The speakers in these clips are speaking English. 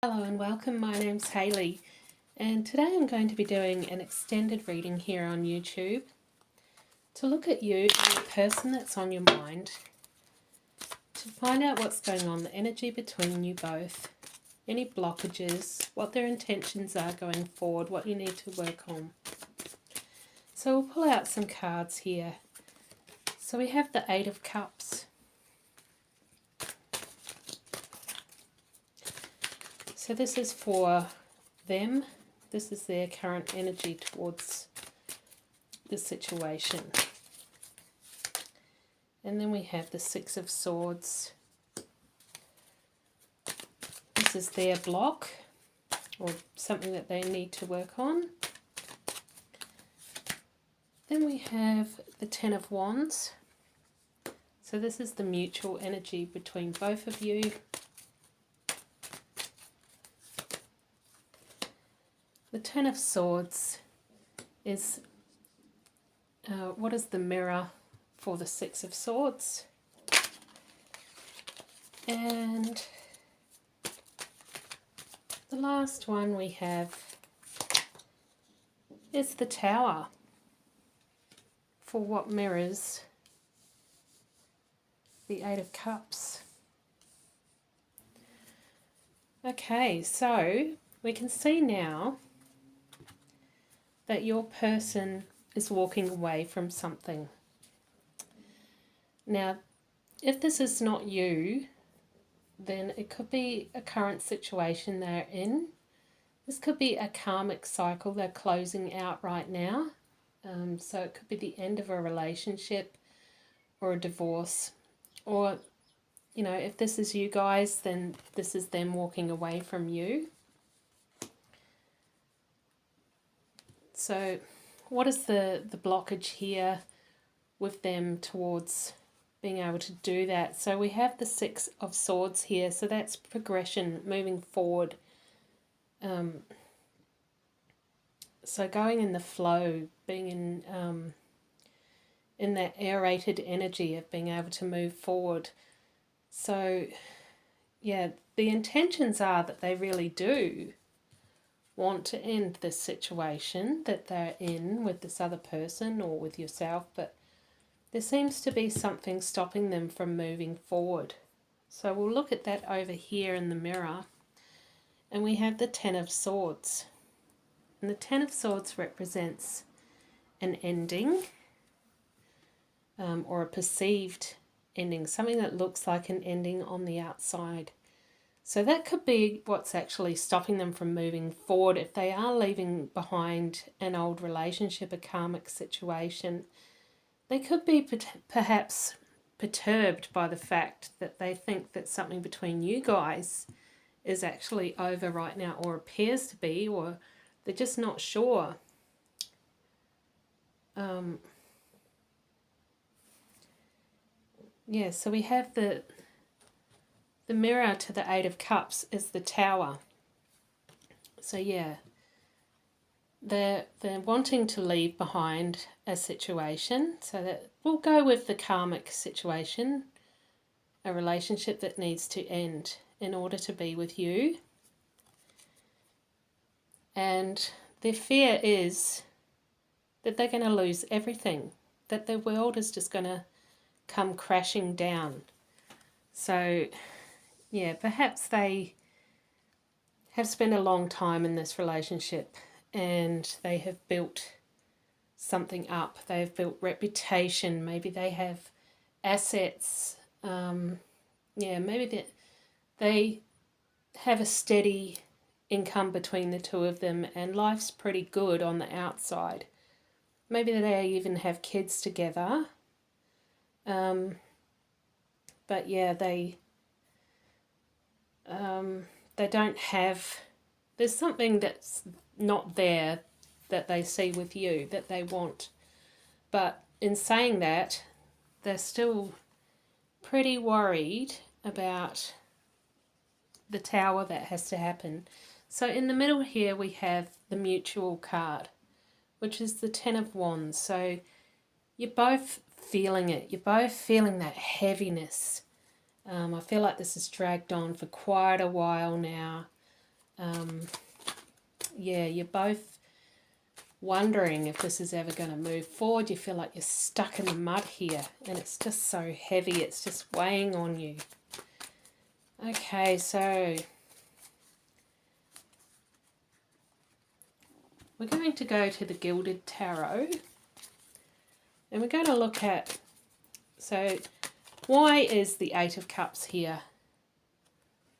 Hello and welcome, my name's Hayley, and today I'm going to be doing an extended reading here on YouTube to look at you and the person that's on your mind, to find out what's going on, the energy between you both, any blockages, what their intentions are going forward, what you need to work on. So we'll pull out some cards here. So we have the Eight of Cups. So this is for them. This is their current energy towards the situation. And then we have the Six of Swords. This is their block, or something that they need to work on. Then we have the Ten of Wands. So this is the mutual energy between both of you. The Ten of Swords is what is the mirror for the Six of Swords. And the last one we have is the Tower, for what mirrors the Eight of Cups. Okay, so we can see now that your person is walking away from something. Now, if this is not you, then it could be a current situation they're in. This could be a karmic cycle they're closing out right now. So it could be the end of a relationship or a divorce. Or, you know, if this is you guys, then this is them walking away from you. So what is the blockage here with them towards being able to do that? So we have the Six of Swords here, so that's progression, moving forward. So going in the flow, being in that aerated energy of being able to move forward. So yeah, the intentions are that they really do want to end this situation that they're in with this other person or with yourself, but there seems to be something stopping them from moving forward. So we'll look at that over here in the mirror, and we have the Ten of Swords. And the Ten of Swords represents an ending, or a perceived ending, something that looks like an ending on the outside. So that could be what's actually stopping them from moving forward. If they are leaving behind an old relationship, a karmic situation, they could be perhaps perturbed by the fact that they think that something between you guys is actually over right now, or appears to be, or they're just not sure. Yeah, so we have the mirror to the Eight of Cups is the Tower. So yeah, they're wanting to leave behind a situation. So that we'll go with the karmic situation, a relationship that needs to end in order to be with you. And their fear is that they're going to lose everything, that their world is just going to come crashing down. So yeah, perhaps they have spent a long time in this relationship and they have built something up. They've built reputation. Maybe they have assets. Yeah, maybe they have a steady income between the two of them and life's pretty good on the outside. Maybe they even have kids together. But yeah, they don't have, there's something that's not there that they see with you that they want. But in saying that, they're still pretty worried about the Tower that has to happen. So in the middle here we have the mutual card, which is the Ten of Wands. So you're both feeling it. You're both feeling that heaviness. I feel like this has dragged on for quite a while now. Yeah, you're both wondering if this is ever going to move forward. You feel like you're stuck in the mud here and it's just so heavy, it's just weighing on you. Okay, so we're going to go to the Gilded Tarot and we're going to look at, so why is the Eight of Cups here?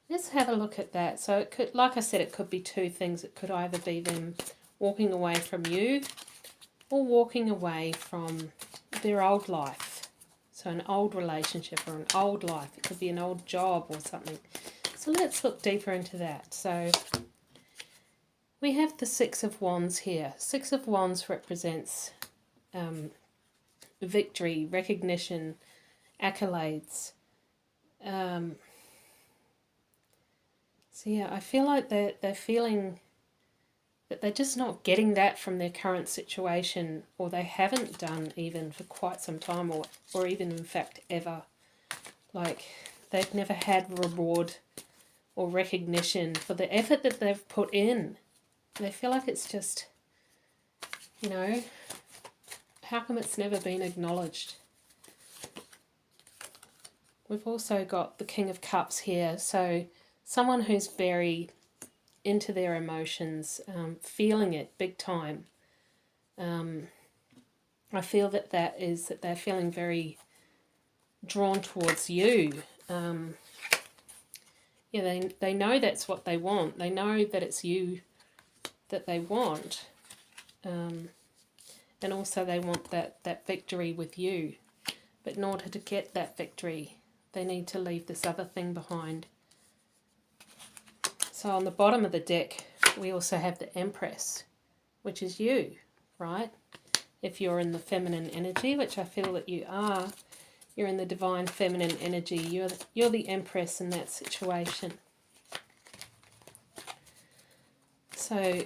Let's have a look at that. So it could, like I said, it could be two things. It could either be them walking away from you or walking away from their old life. So an old relationship or an old life. It could be an old job or something. So let's look deeper into that. So we have the Six of Wands here. Six of Wands represents victory, recognition, accolades. So yeah, I feel like they're feeling that they're just not getting that from their current situation, or they haven't done even for quite some time, or even in fact ever. Like they've never had reward or recognition for the effort that they've put in. They feel like it's just, you know, how come it's never been acknowledged? We've also got the King of Cups here, so someone who's very into their emotions, feeling it big time. I feel that they're feeling very drawn towards you. Yeah, they know that's what they want. They know that it's you that they want. And also they want that victory with you. But in order to get that victory, they need to leave this other thing behind. So on the bottom of the deck, we also have the Empress, which is you, right? If you're in the feminine energy, which I feel that you are, you're in the divine feminine energy. You're the Empress in that situation. So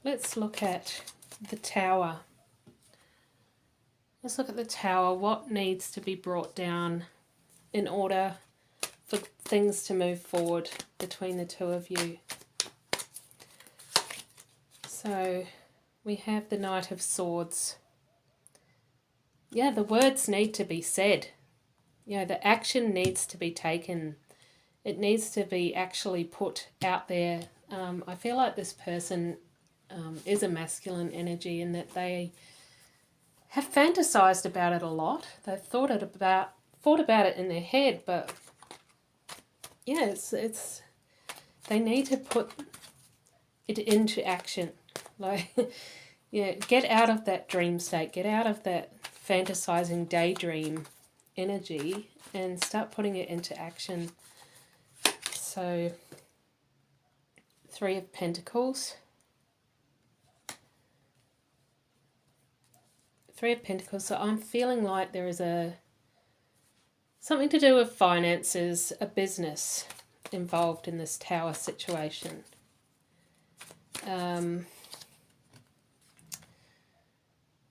let's look at the Tower. Let's look at the Tower. What needs to be brought down in order for things to move forward between the two of you? So we have the Knight of Swords. Yeah, the words need to be said. Yeah, the action needs to be taken. It needs to be actually put out there. I feel like this person is a masculine energy in that they have fantasized about it a lot. They've thought about it in their head, but yeah, it's they need to put it into action. Like, yeah, get out of that dream state, get out of that fantasizing daydream energy and start putting it into action. So, Three of Pentacles. Three of Pentacles. So I'm feeling like there is something to do with finances, a business involved in this Tower situation.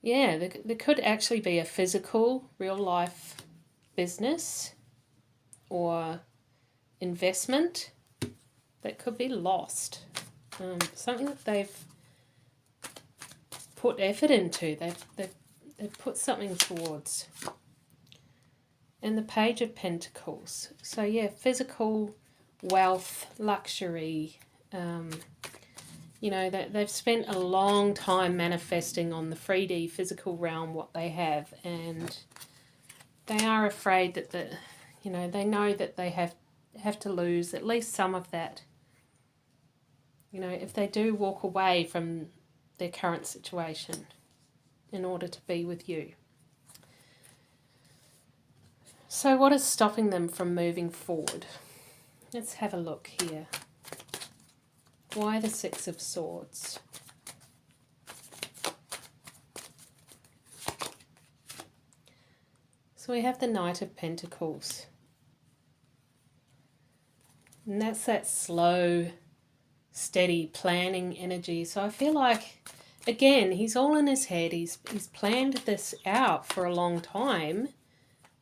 Yeah, there could actually be a physical, real life business or investment that could be lost. Something that they've put effort into, they've put something towards. And the Page of Pentacles. So yeah, physical, wealth, luxury. You know, they've spent a long time manifesting on the 3D physical realm what they have, and they are afraid that they know that they have to lose at least some of that. You know, if they do walk away from their current situation in order to be with you. So what is stopping them from moving forward? Let's have a look here. Why the Six of Swords? So we have the Knight of Pentacles. And that's that slow, steady planning energy. So I feel like, again, he's all in his head. He's planned this out for a long time.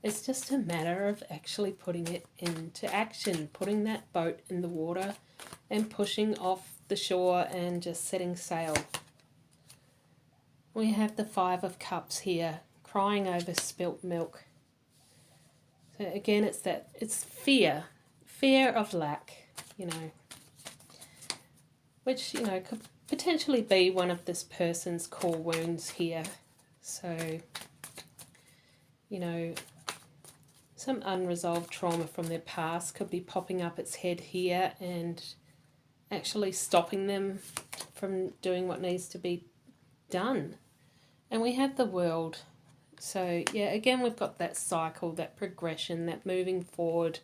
It's just a matter of actually putting it into action, putting that boat in the water and pushing off the shore and just setting sail. We have the Five of Cups here, crying over spilt milk. So again, it's fear of lack, which, could potentially be one of this person's core wounds here. So, some unresolved trauma from their past could be popping up its head here and actually stopping them from doing what needs to be done. And we have the World. So, yeah, again, we've got that cycle, that progression, that moving forward.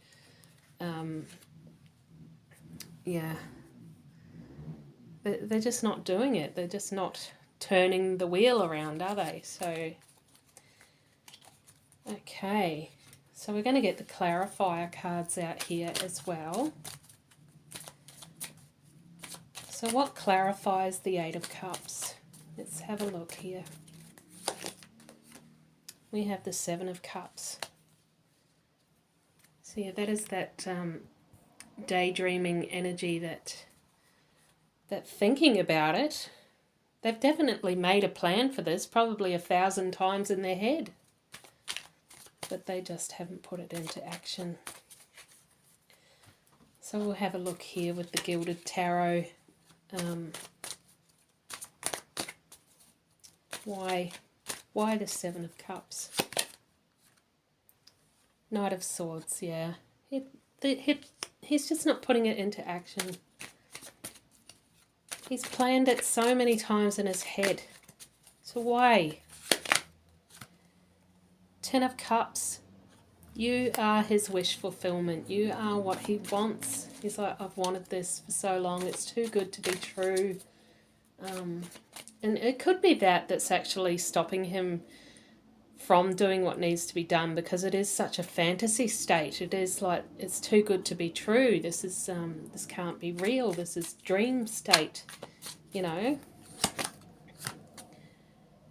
Yeah. They're just not doing it. They're just not turning the wheel around, are they? So, okay. So we're going to get the clarifier cards out here as well. So what clarifies the Eight of Cups? Let's have a look here. We have the Seven of Cups. So yeah, that is that daydreaming energy, that thinking about it. They've definitely made a plan for this, probably 1,000 times in their head. But they just haven't put it into action. So we'll have a look here with the Gilded Tarot. Why the Seven of Cups? Knight of Swords, yeah. He's just not putting it into action. He's planned it so many times in his head. So why? Ten of Cups. You are his wish fulfillment. You are what he wants. He's like, I've wanted this for so long. It's too good to be true. And it could be that's actually stopping him from doing what needs to be done, because it is such a fantasy state. It is like, it's too good to be true. This is this can't be real. This is dream state, And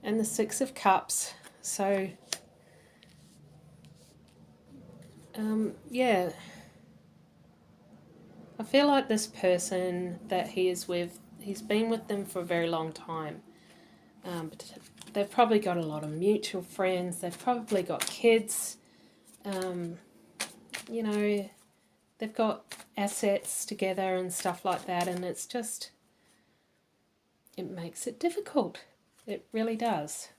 the Six of Cups. So yeah, I feel like this person that he is with, he's been with them for a very long time. But they've probably got a lot of mutual friends. They've probably got kids. They've got assets together and stuff like that. And it's just, it makes it difficult. It really does.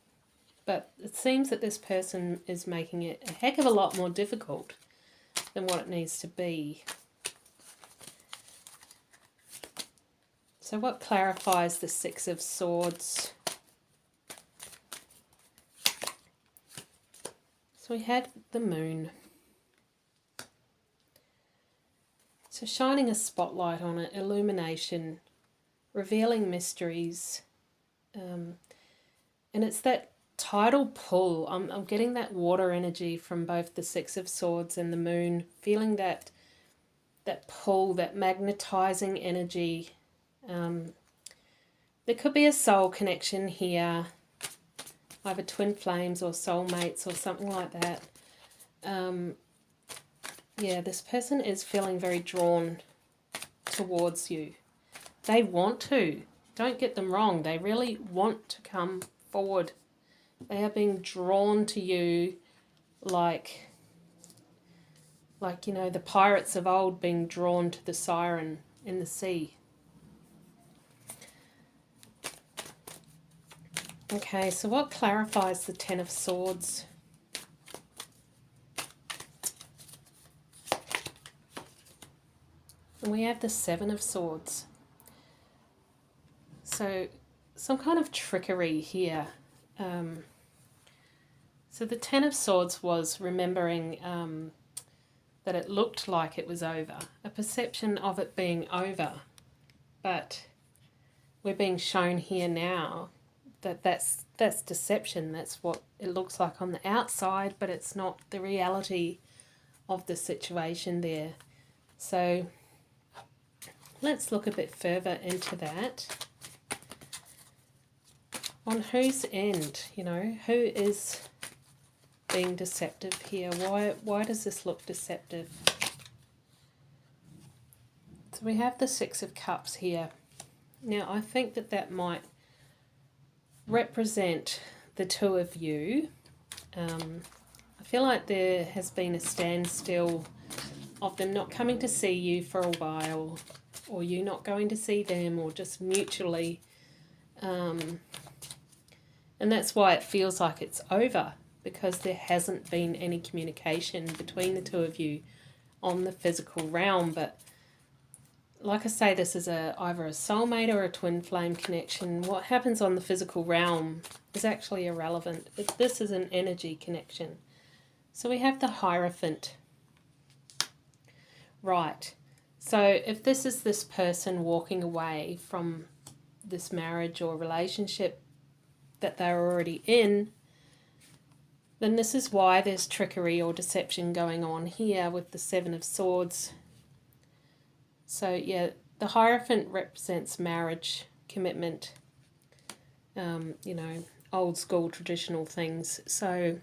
But it seems that this person is making it a heck of a lot more difficult than what it needs to be. So what clarifies the Six of Swords? So we had the Moon. So shining a spotlight on it, illumination, revealing mysteries. And it's that tidal pull. I'm getting that water energy from both the Six of Swords and the Moon, feeling that pull, that magnetizing energy. There could be a soul connection here, either twin flames or soulmates or something like that. Yeah, this person is feeling very drawn towards you. They want to. Don't get them wrong. They really want to come forward. They are being drawn to you like the pirates of old being drawn to the siren in the sea. Okay, so what clarifies the Ten of Swords? And we have the Seven of Swords. So some kind of trickery here. So the Ten of Swords was remembering that it looked like it was over. A perception of it being over. But we're being shown here now that's deception. That's what it looks like on the outside, but it's not the reality of the situation there. So let's look a bit further into that. On whose end, who is being deceptive here? Why does this look deceptive? So we have the Six of Cups here. Now I think that might represent the two of you. I feel like there has been a standstill of them not coming to see you for a while, or you not going to see them, or just mutually. And that's why it feels like it's over, because there hasn't been any communication between the two of you on the physical realm. But like I say, this is either a soulmate or a twin flame connection. What happens on the physical realm is actually irrelevant. This is an energy connection. So we have the Hierophant. Right. So if this is this person walking away from this marriage or relationship that they're already in, then this is why there's trickery or deception going on here with the Seven of Swords. So yeah, the Hierophant represents marriage, commitment, you know, old school traditional things. So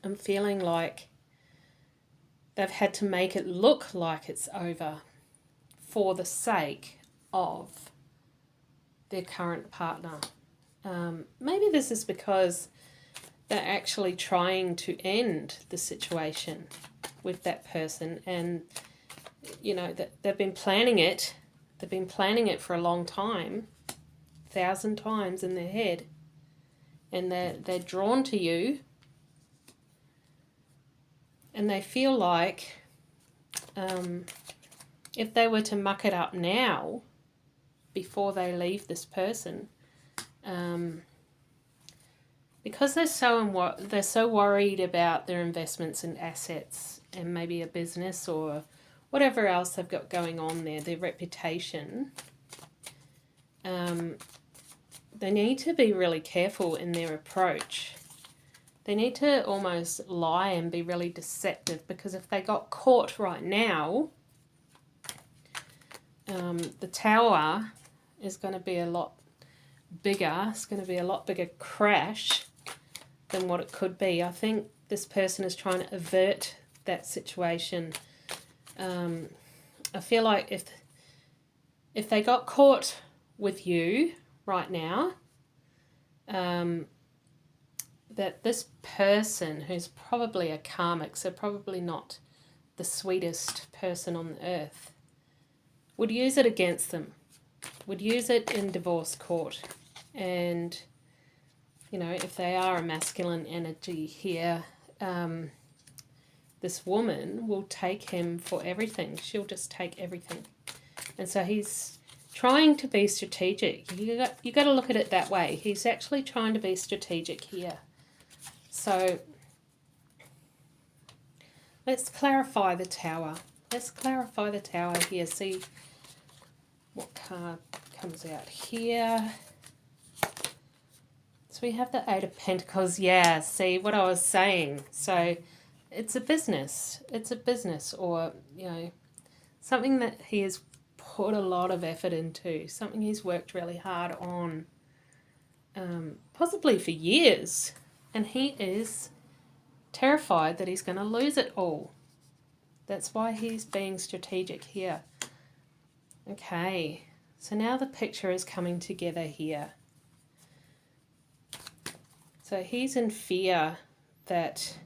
I'm feeling like they've had to make it look like it's over for the sake of their current partner. Maybe this is because they're actually trying to end the situation with that person, and you know that they've been planning it. They've been planning it for a long time, 1,000 times in their head, and they're drawn to you, and they feel like if they were to muck it up now, before they leave this person, because they're so worried about their investments and assets and maybe a business or whatever else they've got going on there, their reputation, they need to be really careful in their approach. They need to almost lie and be really deceptive, because if they got caught right now, the Tower is going to be a lot bigger. It's going to be a lot bigger crash than what it could be. I think this person is trying to avert that situation. I feel like if they got caught with you right now, that this person, who's probably a karmic, so probably not the sweetest person on the earth, would use it against them, would use it in divorce court. And, you know, if they are a masculine energy here, this woman will take him for everything. She'll just take everything. And so he's trying to be strategic. You got to look at it that way. He's actually trying to be strategic here. So let's clarify the Tower. Let's clarify the Tower here. See what card comes out here. So we have the Eight of Pentacles. Yeah, see what I was saying. So it's a business. It's a business, or, you know, something that he has put a lot of effort into, something he's worked really hard on, possibly for years. And he is terrified that he's going to lose it all. That's why he's being strategic here. Okay, so now the picture is coming together here. So he's in fear that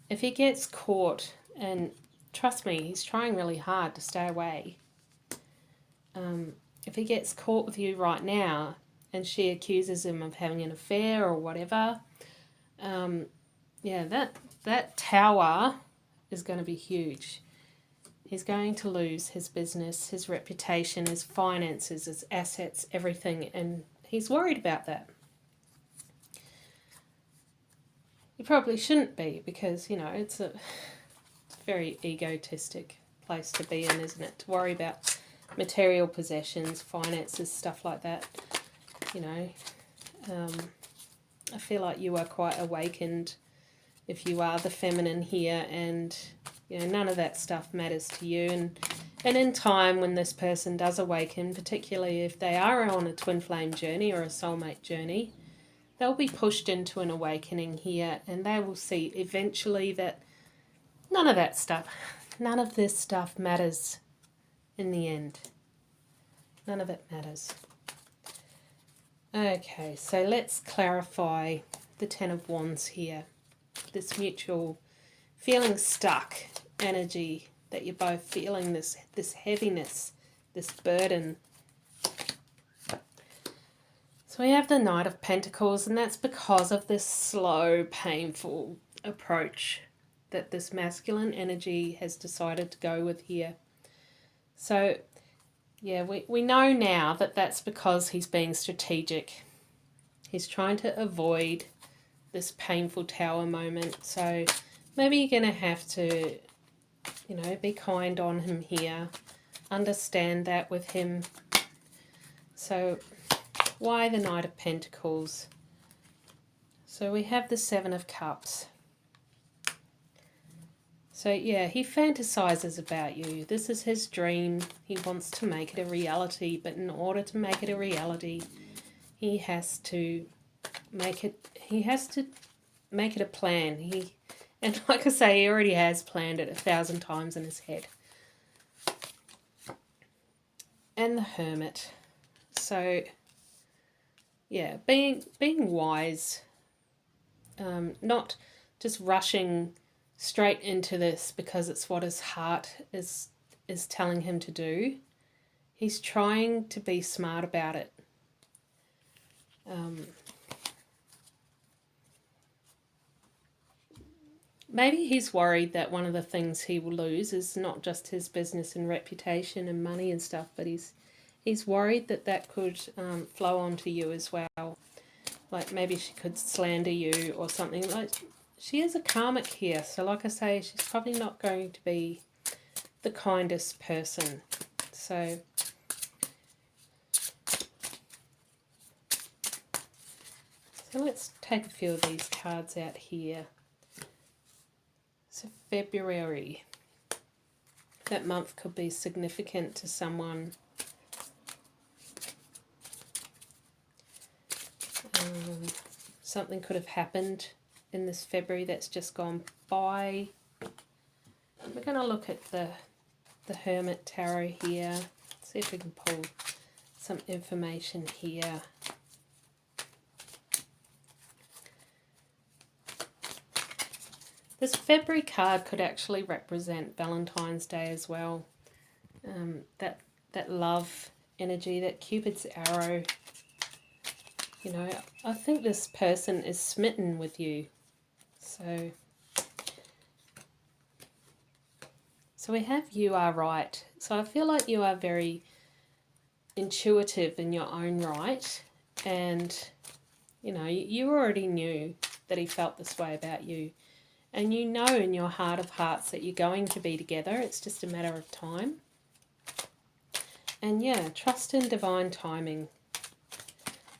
if he gets caught, and trust me, he's trying really hard to stay away. If he gets caught with you right now and she accuses him of having an affair or whatever, yeah, that Tower is going to be huge. He's going to lose his business, his reputation, his finances, his assets, everything, and he's worried about that. He probably shouldn't be, because, you know, it's a very egotistic place to be in, isn't it? To worry about material possessions, finances, stuff like that. You know, I feel like you are quite awakened if you are the feminine here, and, you know, none of that stuff matters to you. And in time, when this person does awaken, particularly if they are on a twin flame journey or a soulmate journey, they'll be pushed into an awakening here, and they will see eventually that none of this stuff matters in the end. None of it matters. Okay, so let's clarify the Ten of Wands here. This mutual feeling stuck energy that you're both feeling, this heaviness, this burden. So we have the Knight of Pentacles, and that's because of this slow, painful approach that this masculine energy has decided to go with here. So, yeah, we know now that that's because he's being strategic. He's trying to avoid this painful tower moment. So maybe you're going to have to, you know, be kind on him here. Understand that with him. So why the Knight of Pentacles? So we have the Seven of Cups. So yeah, he fantasizes about you. This is his dream. He wants to make it a reality, but in order to make it a reality, he has to make it a plan. And like I say, he already has planned it 1,000 times in his head. And the Hermit. So yeah, being wise, not just rushing straight into this because it's what his heart is telling him to do. He's trying to be smart about it. Maybe he's worried that one of the things he will lose is not just his business and reputation and money and stuff, but he's worried that that could flow onto you as well. Like maybe she could slander you or something. Like, she is a karmic here, so like I say, she's probably not going to be the kindest person. So let's take a few of these cards out here. So February. That month could be significant to someone. Something could have happened in this February that's just gone by. We're going to look at the Hermit Tarot here. See if we can pull some information here. This February card could actually represent Valentine's Day as well. That love energy, that Cupid's arrow. You know, I think this person is smitten with you. So we have you are right. So I feel like you are very intuitive in your own right. And, you know, you already knew that he felt this way about you. And you know in your heart of hearts that you're going to be together. It's just a matter of time. And yeah, trust in divine timing.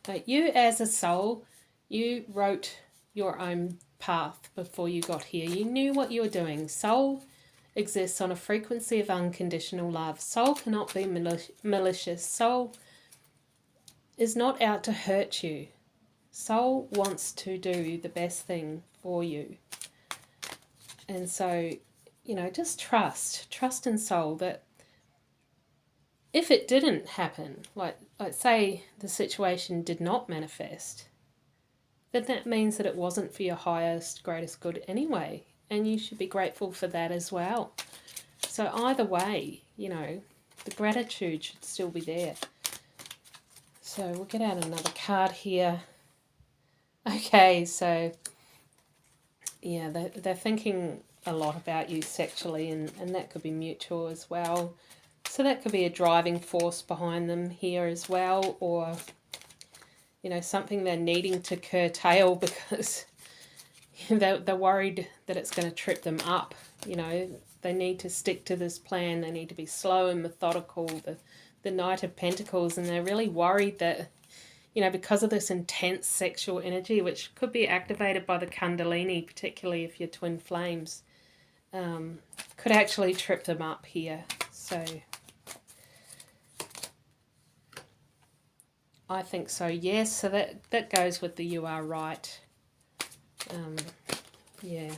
But you as a soul, you wrote your own path before you got here. You knew what you were doing. Soul exists on a frequency of unconditional love. Soul cannot be malicious. Soul is not out to hurt you. Soul wants to do the best thing for you. And so, you know, just trust in soul that if it didn't happen, like say the situation did not manifest, then that means that it wasn't for your highest, greatest good anyway. And you should be grateful for that as well. So either way, you know, the gratitude should still be there. So we'll get out another card here. Okay, so yeah, they're thinking a lot about you sexually, and that could be mutual as well. So that could be a driving force behind them here as well, or, you know, something they're needing to curtail because they're worried that it's going to trip them up. You know, they need to stick to this plan. They need to be slow and methodical. The Knight of Pentacles, and they're really worried that, you know, because of this intense sexual energy, which could be activated by the Kundalini, particularly if you're twin flames, could actually trip them up here. So I think so, yes. So that goes with the you are right. Yeah.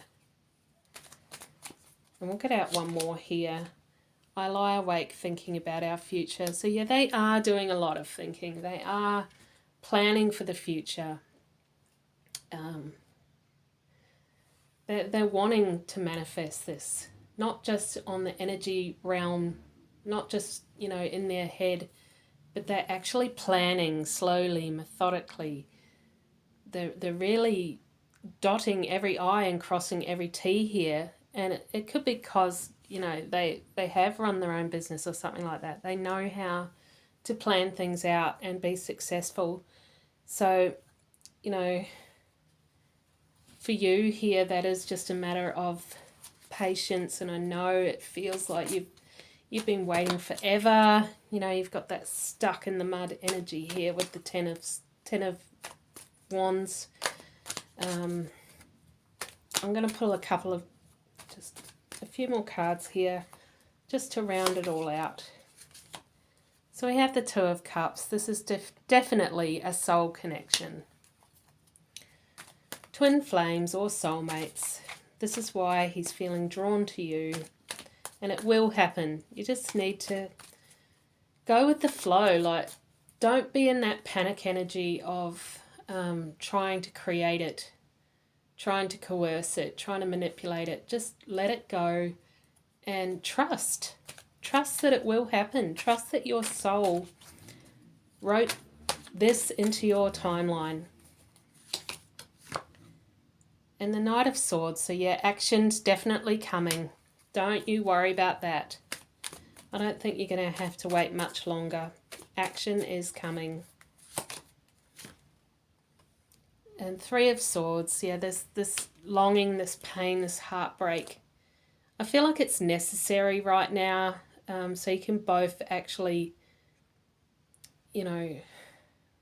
And we'll get out one more here. I lie awake thinking about our future. So yeah, they are doing a lot of thinking. They are planning for the future. They're wanting to manifest this, not just on the energy realm, not just, you know, in their head, but they're actually planning slowly, methodically. They're really dotting every I and crossing every T here. And it could be because, you know, they have run their own business or something like that. They know how to plan things out and be successful. So, you know, for you here, that is just a matter of patience. And I know it feels like you've been waiting forever. You know, you've got that stuck in the mud energy here with the Ten of Wands. I'm going to pull just a few more cards here, just to round it all out. So we have the Two of Cups. This is definitely a soul connection. Twin flames or soulmates. This is why he's feeling drawn to you. And it will happen. You just need to go with the flow. Like, don't be in that panic energy of trying to create it, trying to coerce it, trying to manipulate it. Just let it go and trust. Trust that it will happen. Trust that your soul wrote this into your timeline. And the Knight of Swords. So yeah, action's definitely coming. Don't you worry about that. I don't think you're going to have to wait much longer. Action is coming. And Three of Swords. Yeah, there's this longing, this pain, this heartbreak. I feel like it's necessary right now. So you can both actually, you know,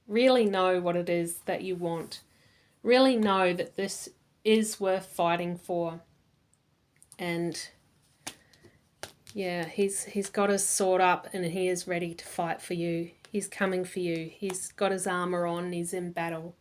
really know what it is that you want. Really know that this is worth fighting for. And yeah, he's got his sword up and he is ready to fight for you. He's coming for you. He's got his armor on. He's in battle.